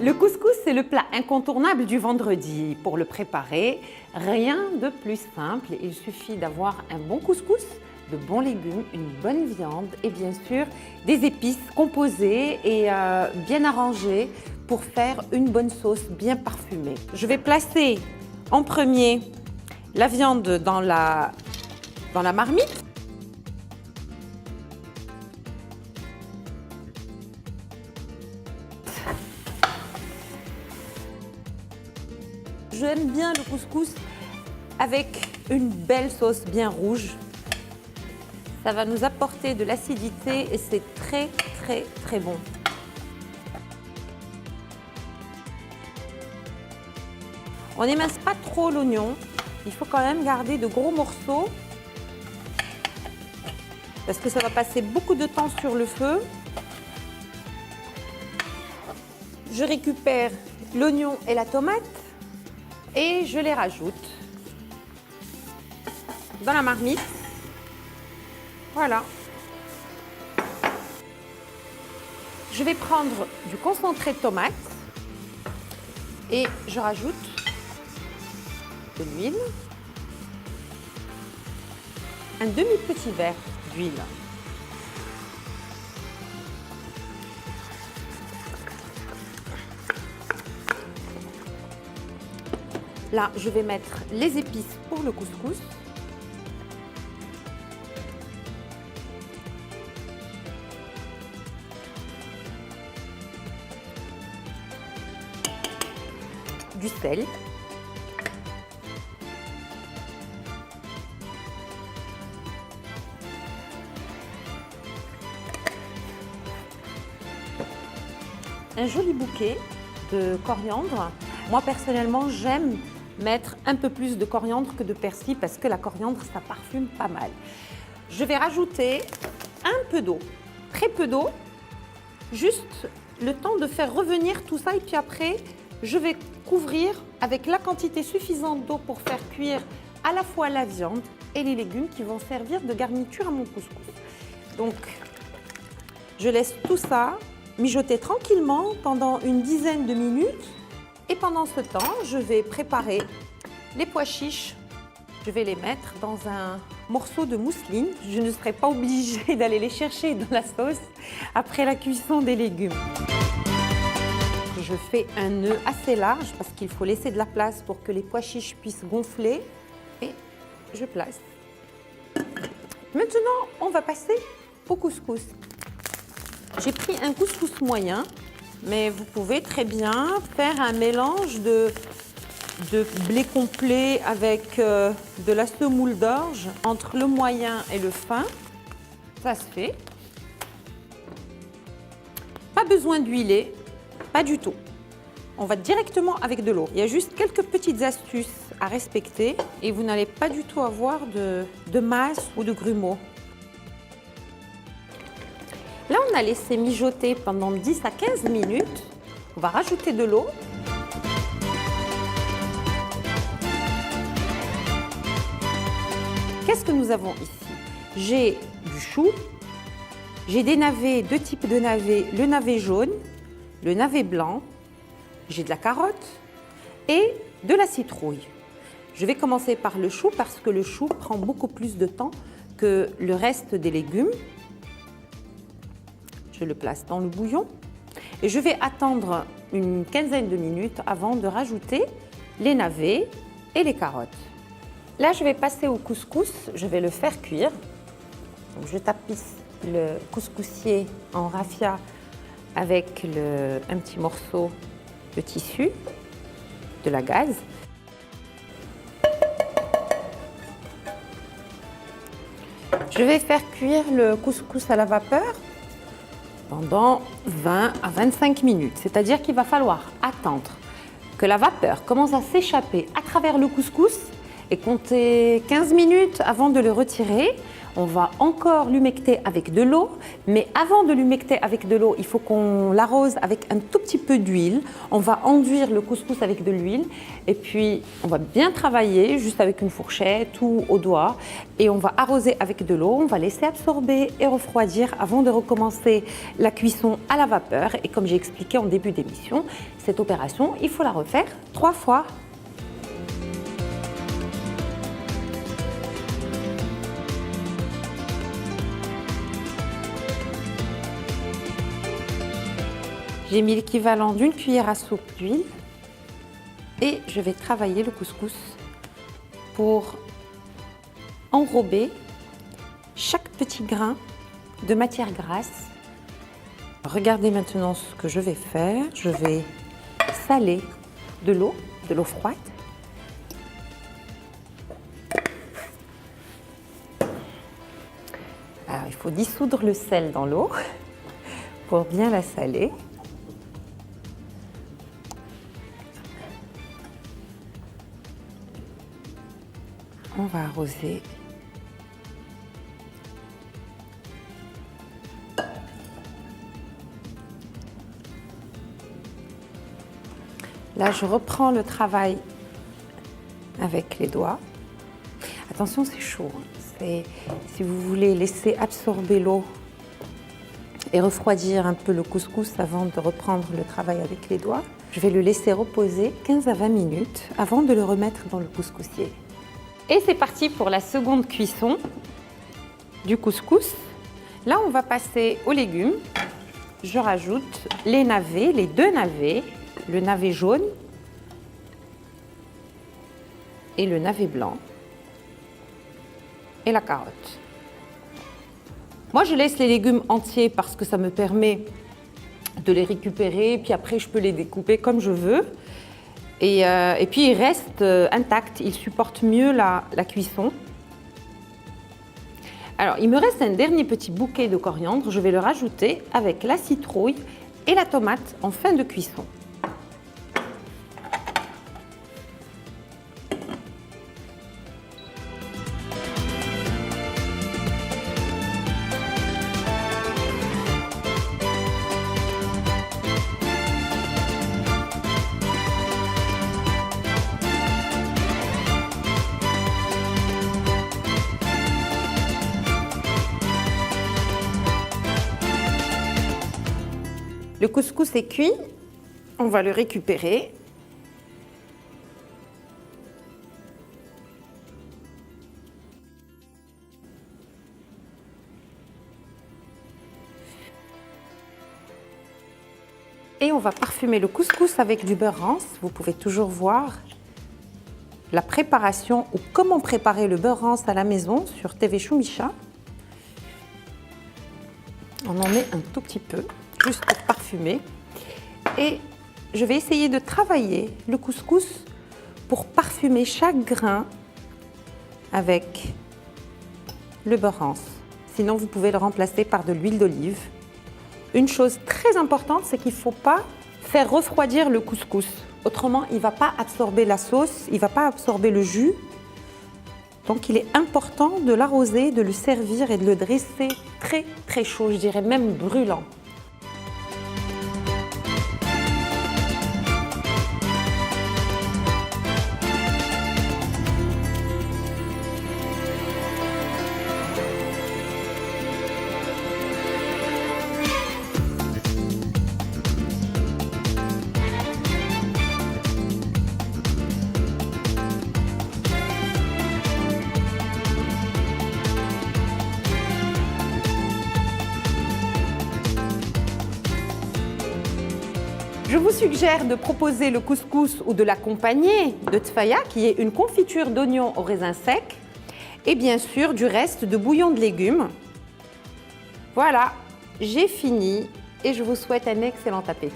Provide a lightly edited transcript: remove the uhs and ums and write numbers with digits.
Le couscous, c'est le plat incontournable du vendredi. Pour le préparer, rien de plus simple. Il suffit d'avoir un bon couscous, de bons légumes, une bonne viande et bien sûr des épices composées et bien arrangées pour faire une bonne sauce bien parfumée. Je vais placer en premier la viande dans la marmite. J'aime bien le couscous avec une belle sauce bien rouge. Ça va nous apporter de l'acidité et c'est très très très bon. On n'émince pas trop l'oignon. Il faut quand même garder de gros morceaux parce que ça va passer beaucoup de temps sur le feu. Je récupère l'oignon et la tomate et je les rajoute dans la marmite. Voilà. Je vais prendre du concentré de tomate et je rajoute de l'huile, un demi-petit verre d'huile. Là, je vais mettre les épices pour le couscous. Du sel. Un joli bouquet de coriandre. Moi, personnellement, j'aime mettre un peu plus de coriandre que de persil parce que la coriandre, ça parfume pas mal. Je vais rajouter un peu d'eau, très peu d'eau, juste le temps de faire revenir tout ça et puis après, je vais couvrir avec la quantité suffisante d'eau pour faire cuire à la fois la viande et les légumes qui vont servir de garniture à mon couscous. Donc, je laisse tout ça mijoter tranquillement pendant une dizaine de minutes. Et pendant ce temps, je vais préparer les pois chiches. Je vais les mettre dans un morceau de mousseline. Je ne serai pas obligée d'aller les chercher dans la sauce après la cuisson des légumes. Je fais un nœud assez large parce qu'il faut laisser de la place pour que les pois chiches puissent gonfler. Et je place. Maintenant, on va passer au couscous. J'ai pris un couscous moyen. Mais vous pouvez très bien faire un mélange de blé complet avec de la semoule d'orge entre le moyen et le fin. Ça se fait. Pas besoin d'huiler, pas du tout. On va directement avec de l'eau. Il y a juste quelques petites astuces à respecter et vous n'allez pas du tout avoir de masse ou de grumeaux. Là, on a laissé mijoter pendant 10 à 15 minutes. On va rajouter de l'eau. Qu'est-ce que nous avons ici? J'ai du chou, j'ai des navets, deux types de navets, le navet jaune, le navet blanc, j'ai de la carotte et de la citrouille. Je vais commencer par le chou parce que le chou prend beaucoup plus de temps que le reste des légumes. Je le place dans le bouillon et je vais attendre une quinzaine de minutes avant de rajouter les navets et les carottes. Là, je vais passer au couscous, je vais le faire cuire. Donc, je tapisse le couscoussier en raffia avec un petit morceau de tissu, de la gaze. Je vais faire cuire le couscous à la vapeur pendant 20 à 25 minutes. C'est-à-dire qu'il va falloir attendre que la vapeur commence à s'échapper à travers le couscous et comptez 15 minutes avant de le retirer. On va encore l'humecter avec de l'eau, mais avant de l'humecter avec de l'eau, il faut qu'on l'arrose avec un tout petit peu d'huile. On va enduire le couscous avec de l'huile et puis on va bien travailler juste avec une fourchette ou au doigt et on va arroser avec de l'eau. On va laisser absorber et refroidir avant de recommencer la cuisson à la vapeur. Et comme j'ai expliqué en début d'émission, cette opération, il faut la refaire 3 fois. J'ai mis l'équivalent d'une cuillère à soupe d'huile et je vais travailler le couscous pour enrober chaque petit grain de matière grasse. Regardez maintenant ce que je vais faire. Je vais saler de l'eau froide. Alors, il faut dissoudre le sel dans l'eau pour bien la saler. On va arroser. Là, je reprends le travail avec les doigts. Attention, c'est chaud. Si vous voulez laisser absorber l'eau et refroidir un peu le couscous avant de reprendre le travail avec les doigts, je vais le laisser reposer 15 à 20 minutes avant de le remettre dans le couscoussier. Et c'est parti pour la seconde cuisson du couscous. Là, on va passer aux légumes. Je rajoute les navets, les 2 navets, le navet jaune et le navet blanc et la carotte. Moi, je laisse les légumes entiers parce que ça me permet de les récupérer, puis après, je peux les découper comme je veux. Et puis, ils restent intacts, ils supportent mieux la cuisson. Alors, il me reste un dernier petit bouquet de coriandre. Je vais le rajouter avec la citrouille et la tomate en fin de cuisson. Le couscous est cuit, on va le récupérer. Et on va parfumer le couscous avec du beurre rance. Vous pouvez toujours voir la préparation ou comment préparer le beurre rance à la maison sur TV Choumicha. On en met un tout petit peu, juste pour parfumer. Et je vais essayer de travailler le couscous pour parfumer chaque grain avec le beurre rance. Sinon, vous pouvez le remplacer par de l'huile d'olive. Une chose très importante, c'est qu'il ne faut pas faire refroidir le couscous. Autrement, il ne va pas absorber la sauce, il ne va pas absorber le jus. Donc, il est important de l'arroser, de le servir et de le dresser très, très chaud, je dirais même brûlant. Je vous suggère de proposer le couscous ou de l'accompagner de tfaya, qui est une confiture d'oignons au raisin sec, et bien sûr du reste de bouillon de légumes. Voilà, j'ai fini et je vous souhaite un excellent appétit.